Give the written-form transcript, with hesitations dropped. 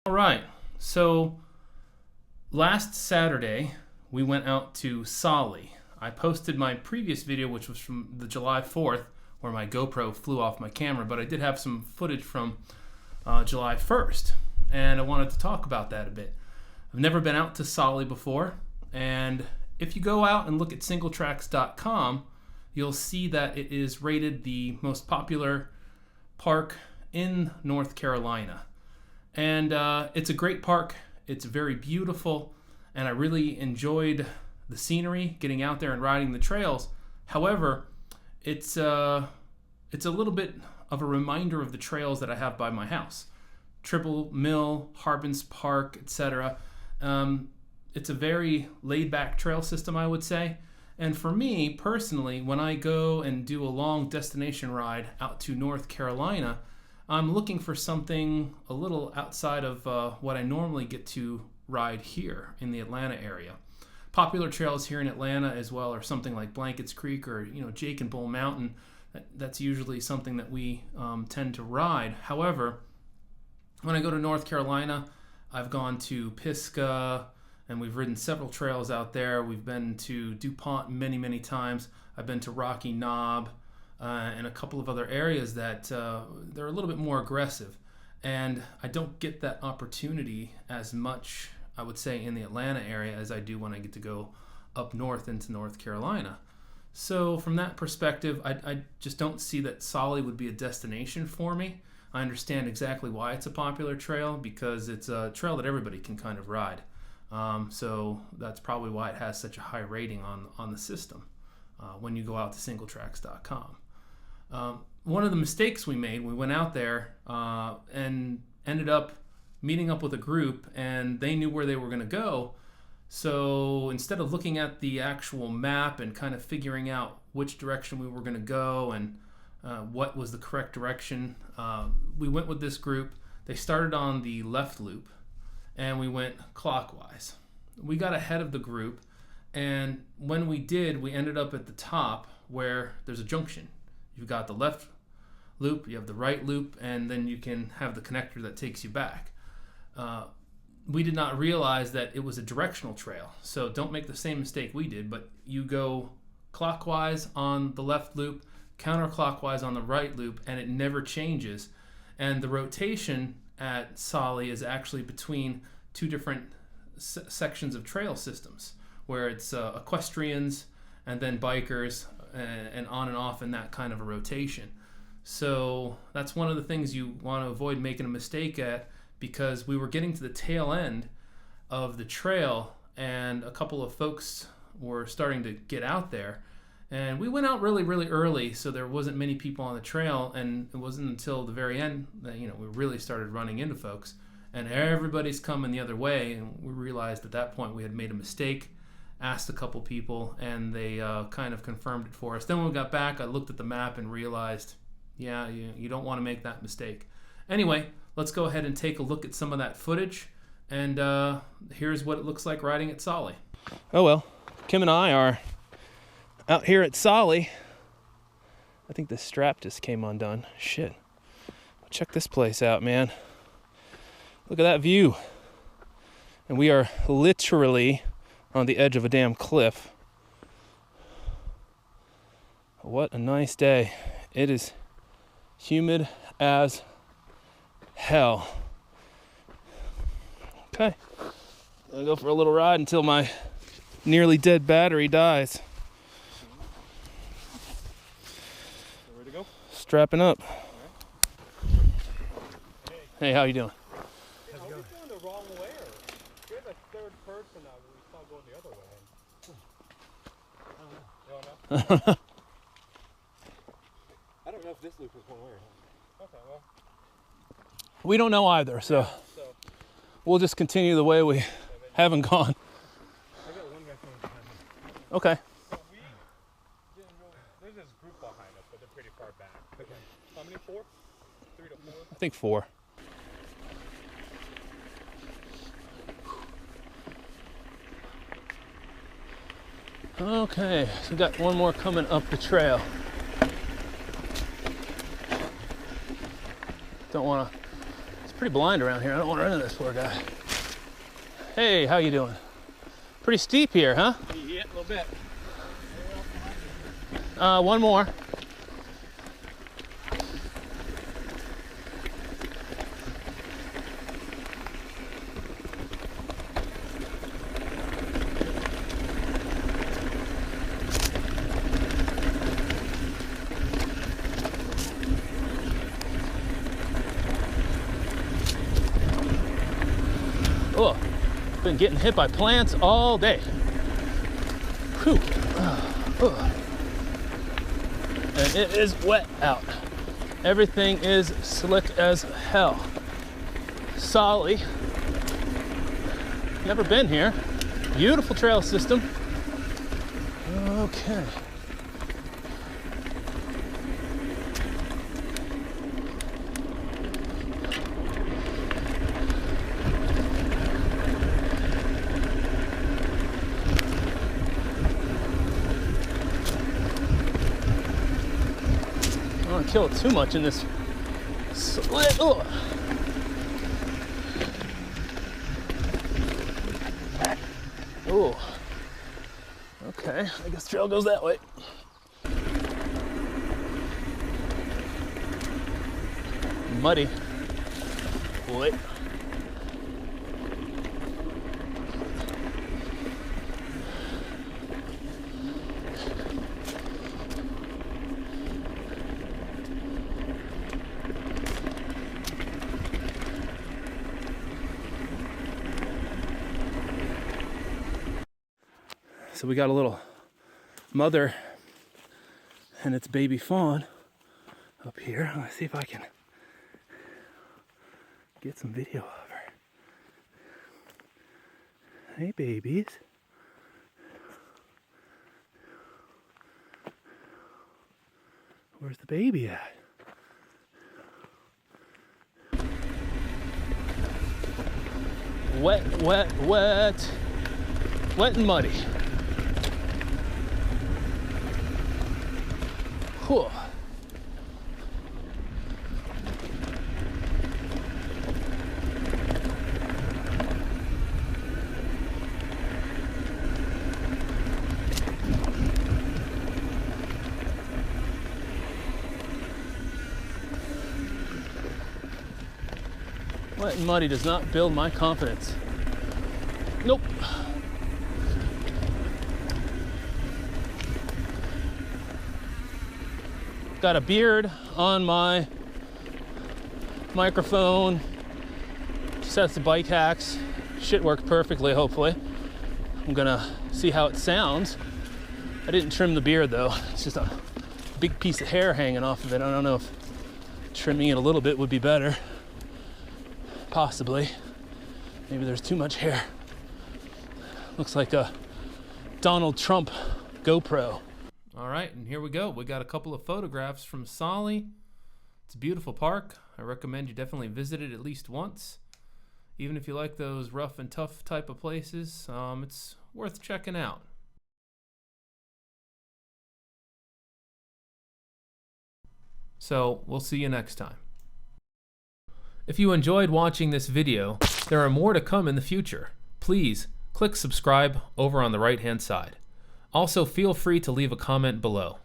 All right, so last Saturday we went out to Tsali. I posted my previous video, which was from the July 4th, where my GoPro flew off my camera, but I did have some footage from July 1st, and I wanted to talk about that a bit. I've never been out to Tsali before, and if you go out and look at singletracks.com, you'll see that it is rated the most popular park in North Carolina. And it's a great park. It's very beautiful, and I really enjoyed the scenery, getting out there and riding the trails. However, it's a little bit of a reminder of the trails that I have by my house. Triple Mill, Harbins Park, etc. It's a very laid-back trail system, I would say. And for me, personally, when I go and do a long destination ride out to North Carolina, I'm looking for something a little outside of what I normally get to ride here in the Atlanta area. Popular trails here in Atlanta as well are something like Blankets Creek or Jake and Bull Mountain. That's usually something that we tend to ride. However, when I go to North Carolina, I've gone to Pisgah, and we've ridden several trails out there. We've been to DuPont many, many times. I've been to Rocky Knob and a couple of other areas that they're a little bit more aggressive. And I don't get that opportunity as much, I would say, in the Atlanta area as I do when I get to go up north into North Carolina. So from that perspective, I just don't see that Tsali would be a destination for me. I understand exactly why it's a popular trail, because it's a trail that everybody can kind of ride. So that's probably why it has such a high rating on the system when you go out to singletracks.com. One of the mistakes we made, we went out there and ended up meeting up with a group, and they knew where they were going to go. So instead of looking at the actual map and kind of figuring out which direction we were going to go and what was the correct direction, we went with this group. They started on the left loop, and we went clockwise. We got ahead of the group, and when we did, we ended up at the top where there's a junction. You've got the left loop, you have the right loop, and then you can have the connector that takes you back. We did not realize that it was a directional trail, so don't make the same mistake we did, but you go clockwise on the left loop, counterclockwise on the right loop, and it never changes. And the rotation at Tsali is actually between two different sections of trail systems, where it's equestrians and then bikers and on and off in that kind of a rotation. So that's one of the things you want to avoid making a mistake at, because we were getting to the tail end of the trail and a couple of folks were starting to get out there. And we went out really, really early, so there wasn't many people on the trail, and it wasn't until the very end that we really started running into folks, and everybody's coming the other way, and we realized at that point we had made a mistake, asked a couple people, and they kind of confirmed it for us. Then when we got back, I looked at the map and realized, yeah, you don't want to make that mistake. Anyway, let's go ahead and take a look at some of that footage, and here's what it looks like riding at Tsali. Oh well, Kim and I are out here at Tsali. I think the strap just came undone. Shit. Check this place out, man. Look at that view. And we are literally on the edge of a damn cliff. What a nice day. It is humid as hell. Okay. I'll go for a little ride until my nearly dead battery dies. Strapping up. Hey, how you doing? Are we going the wrong way, or you're the third person now we saw going the other way? I don't know. I don't know if this loop is one way or not. Okay, well. We don't know either, so we'll just continue the way we haven't gone. I got one guy coming behind me. Okay. There's this group behind us, but they're pretty far back. Okay. How many? 4? 3 to 4? I think 4. Okay, so we got one more coming up the trail. Don't want to pretty blind around here. I don't want to run into this poor guy. Hey, how you doing? Pretty steep here, huh? Yeah, a little bit. One more. Oh, been getting hit by plants all day. Whew. And it is wet out. Everything is slick as hell. Tsali. Never been here. Beautiful trail system. Okay. I don't want to kill it too much in this slit. Oh. Oh. Okay, I guess trail goes that way. Muddy. Boy. So we got a little mother and its baby fawn up here. Let's see if I can get some video of her. Hey babies. Where's the baby at? Wet, wet, wet. Wet and muddy. Whew. Wet and muddy does not build my confidence. Nope. Got a beard on my microphone. Sets the bike hacks. Shit worked perfectly, hopefully. I'm gonna see how it sounds. I didn't trim the beard though. It's just a big piece of hair hanging off of it. I don't know if trimming it a little bit would be better. Possibly. Maybe there's too much hair. Looks like a Donald Trump GoPro. All right, and here we go. We got a couple of photographs from Tsali. It's a beautiful park. I recommend you definitely visit it at least once. Even if you like those rough and tough type of places, it's worth checking out. So we'll see you next time. If you enjoyed watching this video, there are more to come in the future. Please click subscribe over on the right-hand side. Also, feel free to leave a comment below.